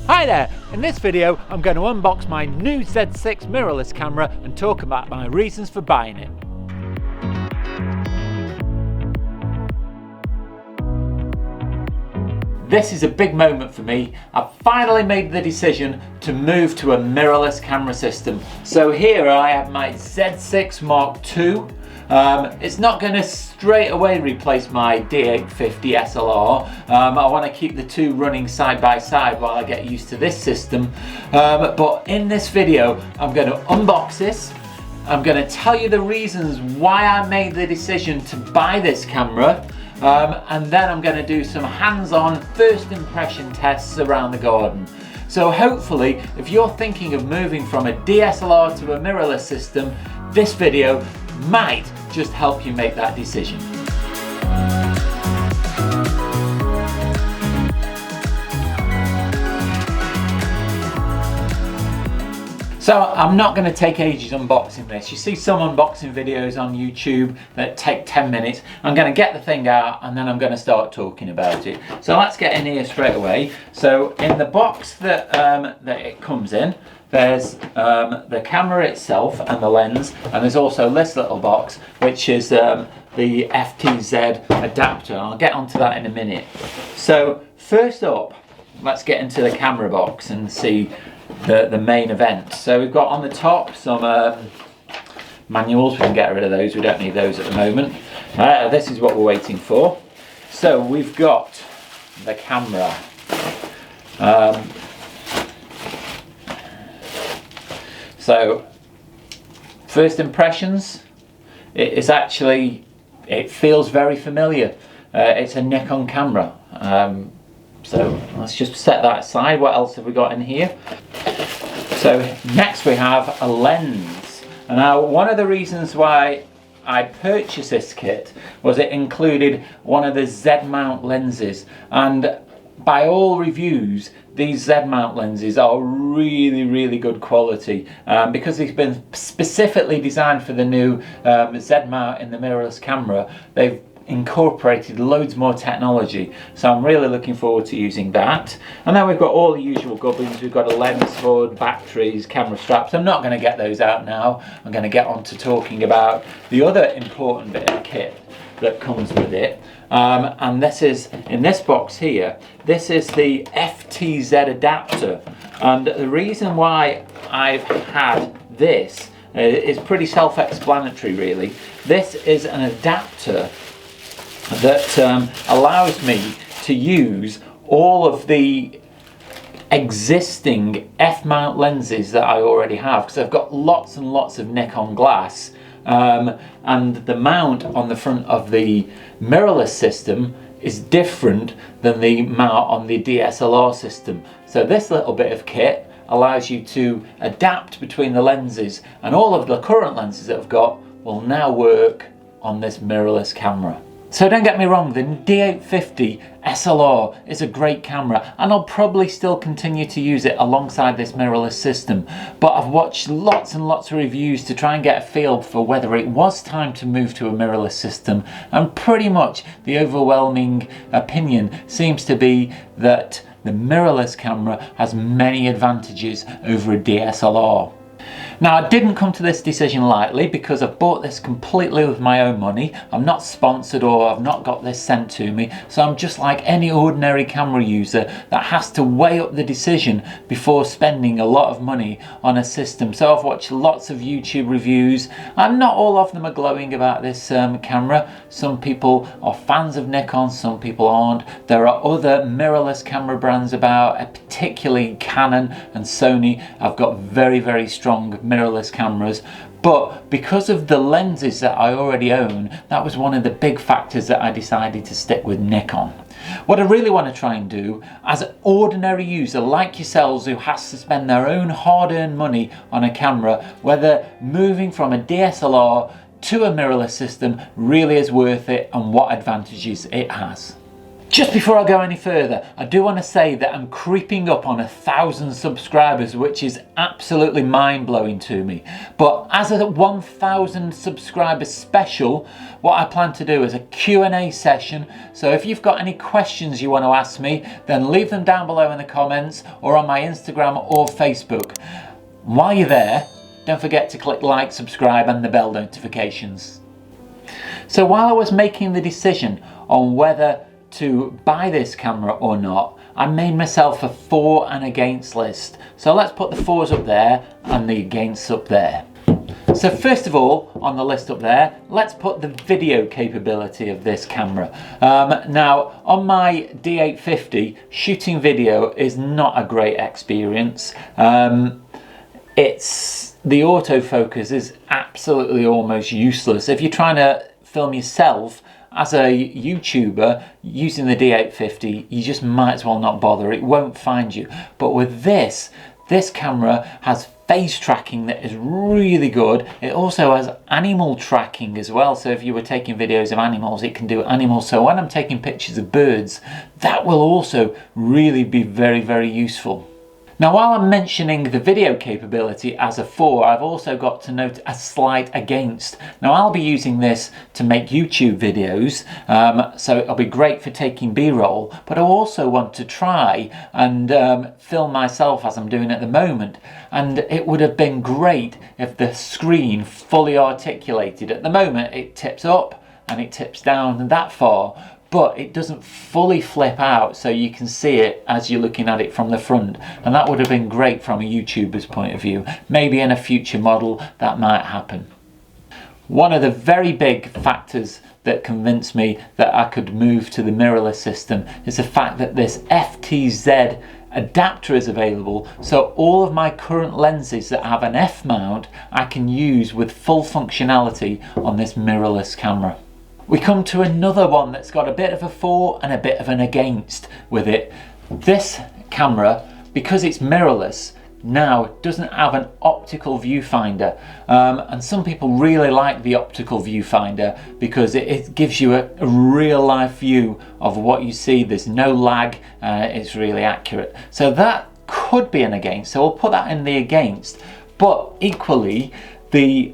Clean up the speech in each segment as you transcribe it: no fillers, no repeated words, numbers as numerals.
Hi there! In this video I'm going to unbox my new Z6 mirrorless camera and talk about my reasons for buying it. This is a big moment for me. I've finally made the decision to move to a mirrorless camera system. So here I have my Z6 Mark II. It's not going to straight away replace my D850 SLR. I want to keep the two running side by side while I get used to this system. But in this video I'm going to unbox this. I'm going to tell you the reasons why I made the decision to buy this camera. And then I'm going to do some hands-on first impression tests around the garden. So hopefully, if you're thinking of moving from a DSLR to a mirrorless system, this video might just help you make that decision. So I'm not going to take ages unboxing this. You see some unboxing videos on YouTube that take 10 minutes. I'm going to get the thing out and then I'm going to start talking about it. So let's get in here straight away. So in the box that it comes in, there's the camera itself and the lens, and there's also this little box which is the FTZ adapter. I'll get onto that in a minute. So first up, let's get into the camera box and see the main event. So we've got on the top some manuals. We can get rid of those, we don't need those at the moment. This is what we're waiting for. So we've got the camera. So first impressions, it feels very familiar. It's a Nikon camera. So let's just set that aside. What else have we got in here? So next we have a lens. And now one of the reasons why I purchased this kit was it included one of the Z-mount lenses, and by all reviews these Z-mount lenses are really good quality because they've been specifically designed for the new Z-mount in the mirrorless camera. They've incorporated loads more technology, so I'm really looking forward to using that. And then we've got all the usual gubbins. We've got a lens hood, batteries, camera straps. I'm not going to get those out now. I'm going to get on to talking about the other important bit of kit that comes with it. And this is, in this box here, this is the FTZ adapter. And the reason why I've had this is pretty self-explanatory really. This is an adapter that allows me to use all of the existing f-mount lenses that I already have, because I've got lots and lots of Nikon glass, and the mount on the front of the mirrorless system is different than the mount on the DSLR system. So this little bit of kit allows you to adapt between the lenses, and all of the current lenses that I've got will now work on this mirrorless camera. So don't get me wrong, the D850 SLR is a great camera and I'll probably still continue to use it alongside this mirrorless system, but I've watched lots and lots of reviews to try and get a feel for whether it was time to move to a mirrorless system, and pretty much the overwhelming opinion seems to be that the mirrorless camera has many advantages over a DSLR. Now, I didn't come to this decision lightly because I've bought this completely with my own money. I'm not sponsored or I've not got this sent to me, so I'm just like any ordinary camera user that has to weigh up the decision before spending a lot of money on a system. So I've watched lots of YouTube reviews and not all of them are glowing about this camera. Some people are fans of Nikon, some people aren't. There are other mirrorless camera brands about, particularly Canon and Sony. I've got very strong mirrorless cameras, but because of the lenses that I already own, that was one of the big factors that I decided to stick with Nikon. What I really want to try and do as an ordinary user like yourselves who has to spend their own hard-earned money on a camera, whether moving from a DSLR to a mirrorless system really is worth it and what advantages it has. Just before I go any further, I do want to say that I'm creeping up on 1,000 subscribers, which is absolutely mind-blowing to me. But as a 1,000 subscribers special, what I plan to do is a Q&A session. So if you've got any questions you want to ask me, then leave them down below in the comments or on my Instagram or Facebook. While you're there, don't forget to click like, subscribe and the bell notifications. So while I was making the decision on whether to buy this camera or not, I made myself a for and against list. So let's put the fors up there and the againsts up there. So first of all, on the list up there, let's put the video capability of this camera. Now, on my D850, shooting video is not a great experience. The autofocus is absolutely almost useless. If you're trying to film yourself as a YouTuber using the D850, you just might as well not bother. It won't find you. But with this camera has face tracking that is really good. It also has animal tracking as well. So if you were taking videos of animals, it can do animals. So when I'm taking pictures of birds, that will also really be very, very useful. Now, while I'm mentioning the video capability as a for, I've also got to note a slight against. Now, I'll be using this to make YouTube videos, so it'll be great for taking B-roll, but I also want to try and film myself as I'm doing at the moment. And it would have been great if the screen fully articulated. At the moment, it tips up and it tips down that far, but it doesn't fully flip out so you can see it as you're looking at it from the front, and that would have been great from a YouTuber's point of view. Maybe in a future model that might happen. One of the very big factors that convinced me that I could move to the mirrorless system is the fact that this FTZ adapter is available, so all of my current lenses that have an F mount I can use with full functionality on this mirrorless camera. We come to another one that's got a bit of a for and a bit of an against with it. This camera, because it's mirrorless, now doesn't have an optical viewfinder, and some people really like the optical viewfinder because it gives you a real life view of what you see. There's no lag, it's really accurate. So that could be an against, so we'll put that in the against. But equally, the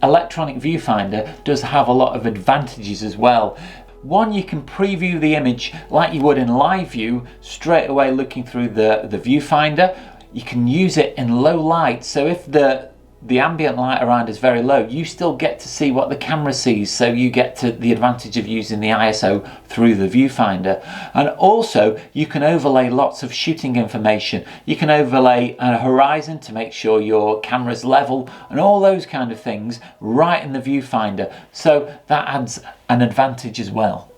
electronic viewfinder does have a lot of advantages as well. One, you can preview the image like you would in live view straight away looking through the viewfinder. You can use it in low light, so if the ambient light around is very low, you still get to see what the camera sees, so you get to the advantage of using the ISO through the viewfinder. And also you can overlay lots of shooting information. You can overlay a horizon to make sure your camera's level and all those kind of things right in the viewfinder, so that adds an advantage as well.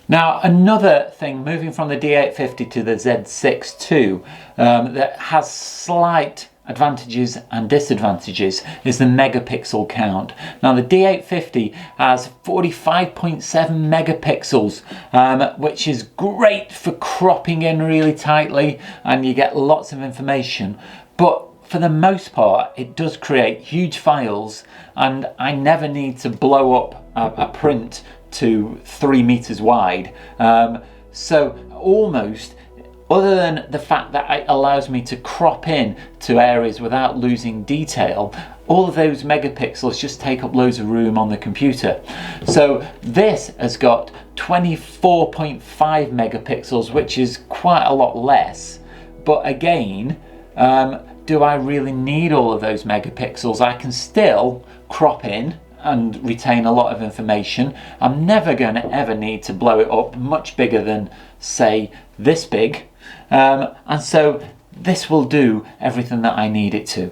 Now, another thing, moving from the D850 to the Z6ii, that has slight advantages and disadvantages is the megapixel count. Now, the D850 has 45.7 megapixels, which is great for cropping in really tightly and you get lots of information, but for the most part it does create huge files, and I never need to blow up a print to 3 meters wide. So almost, other than the fact that it allows me to crop in to areas without losing detail, all of those megapixels just take up loads of room on the computer. So this has got 24.5 megapixels, which is quite a lot less. But again, do I really need all of those megapixels? I can still crop in and retain a lot of information. I'm never going to ever need to blow it up much bigger than, say, this big. And so this will do everything that I need it to.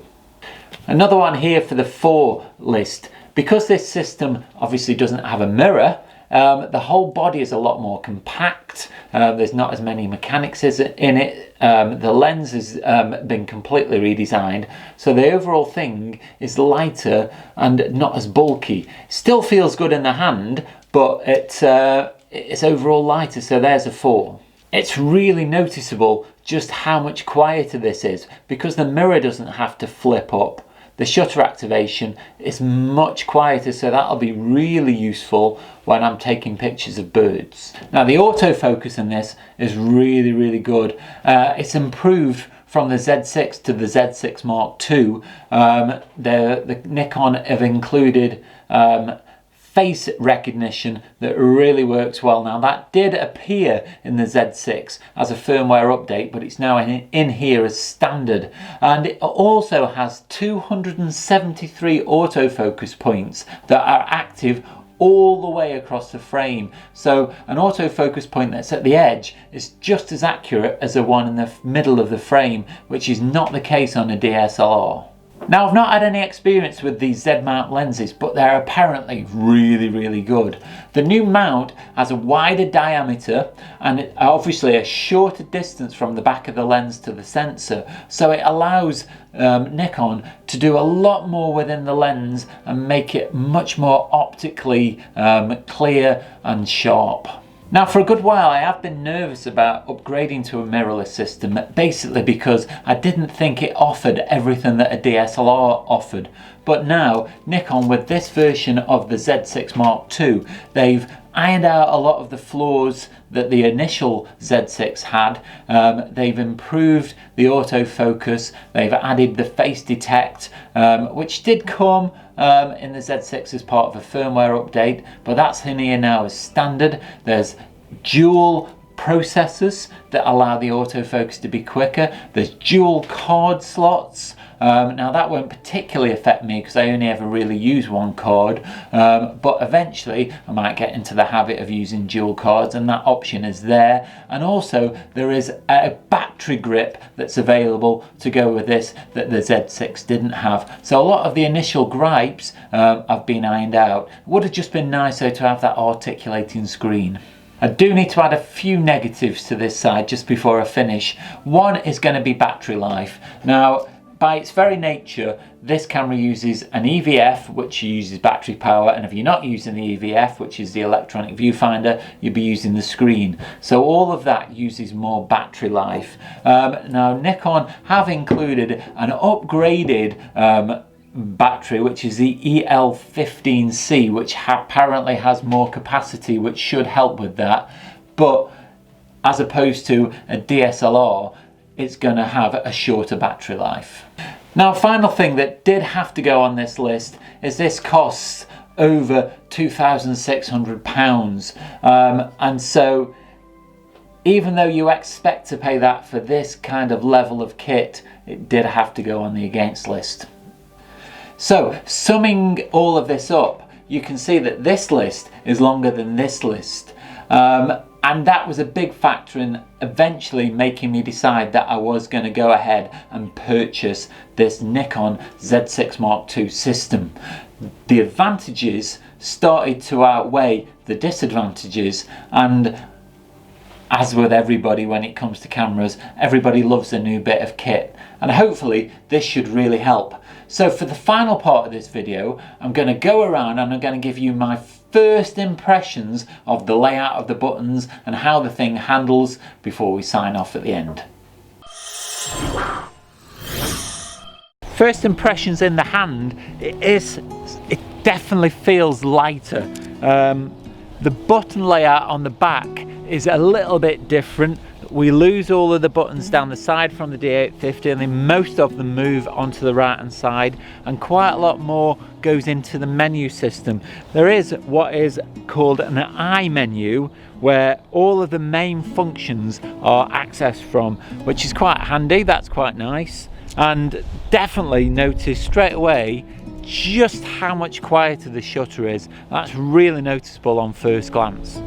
Another one here for the for list. Because this system obviously doesn't have a mirror, the whole body is a lot more compact. There's not as many mechanics in it. The lens has been completely redesigned, so the overall thing is lighter and not as bulky. Still feels good in the hand, but it's overall lighter, so there's a 4. It's really noticeable just how much quieter this is, because the mirror doesn't have to flip up. the shutter activation is much quieter, so that'll be really useful when I'm taking pictures of birds. Now the autofocus in this is really good. It's improved from the Z6 to the Z6 Mark II. The Nikon have included face recognition that really works well. Now that did appear in the Z6 as a firmware update, but it's now in here as standard, and it also has 273 autofocus points that are active all the way across the frame. So an autofocus point that's at the edge is just as accurate as the one in the middle of the frame, which is not the case on a DSLR. Now I've not had any experience with these Z-mount lenses, but they're apparently really good. The new mount has a wider diameter and obviously a shorter distance from the back of the lens to the sensor, so it allows Nikon to do a lot more within the lens and make it much more optically clear and sharp. Now for a good while I have been nervous about upgrading to a mirrorless system, basically because I didn't think it offered everything that a DSLR offered. But now Nikon, with this version of the Z6 Mark II, they've ironed out a lot of the flaws that the initial Z6 had. They've improved the autofocus, they've added the face detect, which did come in the Z6 as part of a firmware update, but that's in here now as standard. There's dual processors that allow the autofocus to be quicker. There's dual card slots. Now that won't particularly affect me because I only ever really use one card, but eventually I might get into the habit of using dual cards, and that option is there. And also there is a battery grip that's available to go with this that the Z6 didn't have. So a lot of the initial gripes have been ironed out. It would have just been nicer to have that articulating screen. I do need to add a few negatives to this side just before I finish. One is going to be battery life. Now, by its very nature, this camera uses an EVF, which uses battery power, and if you're not using the EVF, which is the electronic viewfinder, you'll be using the screen. So all of that uses more battery life. Now, Nikon have included an upgraded battery, which is the EL15C, which apparently has more capacity, which should help with that. But as opposed to a DSLR, it's going to have a shorter battery life. Now, a final thing that did have to go on this list is this costs over £2,600, and so even though you expect to pay that for this kind of level of kit, it did have to go on the against list. So, summing all of this up, you can see that this list is longer than this list. And that was a big factor in eventually making me decide that I was going to go ahead and purchase this Nikon Z6 Mark II system. The advantages started to outweigh the disadvantages, and as with everybody when it comes to cameras, everybody loves a new bit of kit, and hopefully this should really help. So for the final part of this video, I'm going to go around and I'm going to give you my first impressions of the layout of the buttons and how the thing handles before we sign off at the end. First impressions in the hand, it definitely feels lighter. The button layout on the back is a little bit different. We lose all of the buttons down the side from the D850, and then most of them move onto the right hand side, and quite a lot more goes into the menu system. There is what is called an I menu, where all of the main functions are accessed from, which is quite handy. That's quite nice, and definitely notice straight away just how much quieter the shutter is. That's really noticeable on first glance.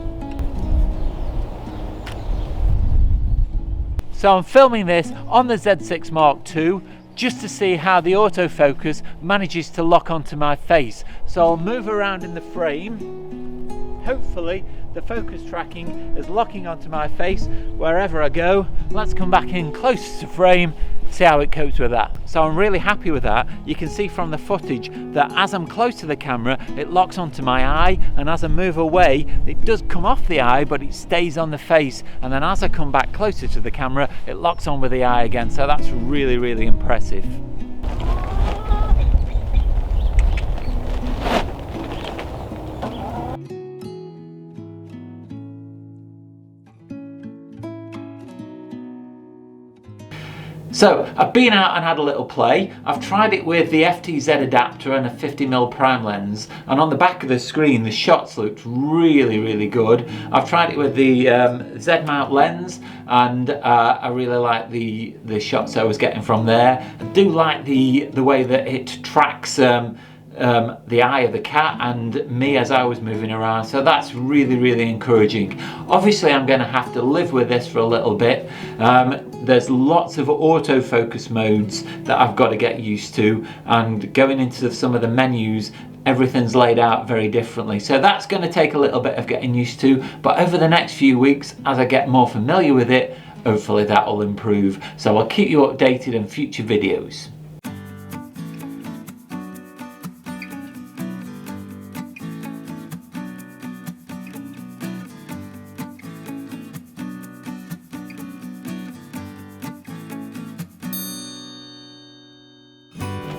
So I'm filming this on the Z6 Mark II just to see how the autofocus manages to lock onto my face. So I'll move around in the frame. Hopefully the focus tracking is locking onto my face wherever I go. Let's come back in close to frame, see how it copes with that. So I'm really happy with that. You can see from the footage that as I'm close to the camera, it locks onto my eye, and as I move away, it does come off the eye, but it stays on the face, and then as I come back closer to the camera, it locks on with the eye again. So that's really, really impressive. So I've been out and had a little play. I've tried it with the FTZ adapter and a 50mm prime lens, and on the back of the screen the shots looked really good. I've tried it with the Z mount lens, and I really like the shots I was getting from there. I do like the way that it tracks the eye of the cat and me as I was moving around, so that's really encouraging. Obviously I'm going to have to live with this for a little bit. There's lots of autofocus modes that I've got to get used to, and going into some of the menus everything's laid out very differently, so that's going to take a little bit of getting used to, but over the next few weeks as I get more familiar with it, hopefully that will improve. So I'll keep you updated in future videos.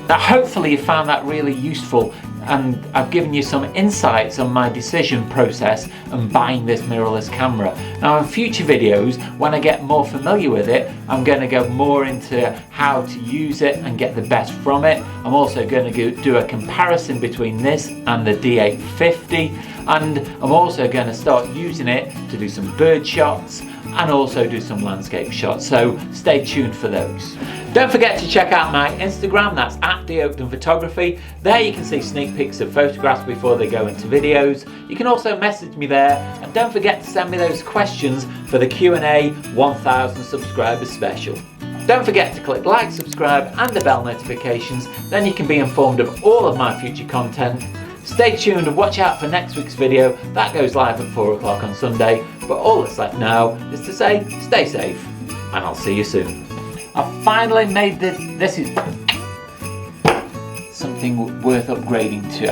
Now hopefully you found that really useful, and I've given you some insights on my decision process and buying this mirrorless camera. Now in future videos, when I get more familiar with it, I'm going to go more into how to use it and get the best from it. I'm also going to do a comparison between this and the D850, and I'm also going to start using it to do some bird shots and also do some landscape shots, so stay tuned for those. Don't forget to check out my Instagram, that's at Darrell Oakden Photography. There you can see sneak pics of photographs before they go into videos. You can also message me there, and don't forget to send me those questions for the Q&A 1000 subscribers special. Don't forget to click like, subscribe and the bell notifications, then you can be informed of all of my future content. Stay tuned and watch out for next week's video. That goes live at 4 o'clock on Sunday. But all that's left now is to say, stay safe, and I'll see you soon. I've finally made this. This is something worth upgrading to.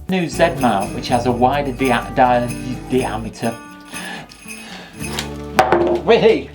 New Z mount, which has a wider diameter. Wait.